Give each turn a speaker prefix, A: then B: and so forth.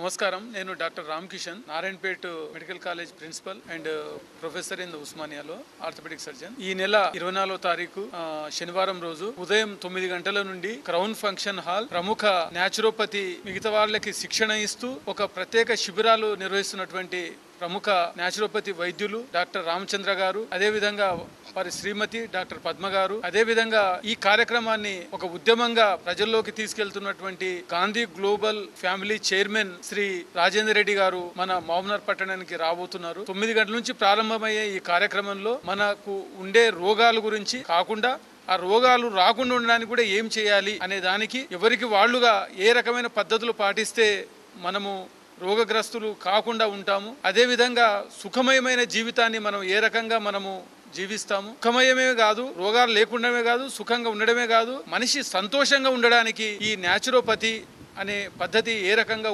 A: నమస్కారం. నేను doctor Ram Kishan, Narayanpet medical college principal and professor in ఉస్మానియాలో ఆర్థోపెడిక్ సర్జన్. ఈ నెల 24వ తారీఖు శనివారం రోజు ఉదయం 9 గంటల నుండి క్రౌన్ ఫంక్షన్ హాల్ ప్రముఖ న్యాచురోపతి మిగతా వాళ్ళకి శిక్షణ ఇస్తూ ఒక ప్రత్యేక శిబిరాలు నిర్వహిస్తున్నటువంటి ప్రముఖ న్యాచురోపతి వైద్యులు డాక్టర్ రామచంద్ర గారు, అదేవిధంగా వారి శ్రీమతి డాక్టర్ పద్మ గారు, అదేవిధంగా ఈ కార్యక్రమాన్ని ఒక ఉద్యమంగా ప్రజల్లోకి తీసుకెళ్తున్నటువంటి Gandhi global family chairman Shri Rajender Reddy గారు మన మహబూబ్నగర్ పట్టణానికి రాబోతున్నారు. 9 గంటల నుంచి ప్రారంభమయ్యే ఈ కార్యక్రమంలో మనకు ఉండే రోగాల గురించి కాకుండా ఆ రోగాలు రాకుండా ఉండడానికి కూడా ఏం చేయాలి అనే దానికి ఎవరికి వాళ్ళుగా ఏ రకమైన పద్ధతులు పాటిస్తే మనము రోగగ్రస్తులు కాకుండా ఉంటాము, అదేవిధంగా సుఖమయమైన జీవితాన్ని మనం ఏ రకంగా మనము జీవిస్తాము, సుఖమయమే కాదు, రోగాలు లేకుండామే కాదు, సుఖంగా ఉండడమే కాదు, మనిషి సంతోషంగా ఉండడానికి ఈ న్యాచురోపతి అనే పద్ధతి ఏ రకంగా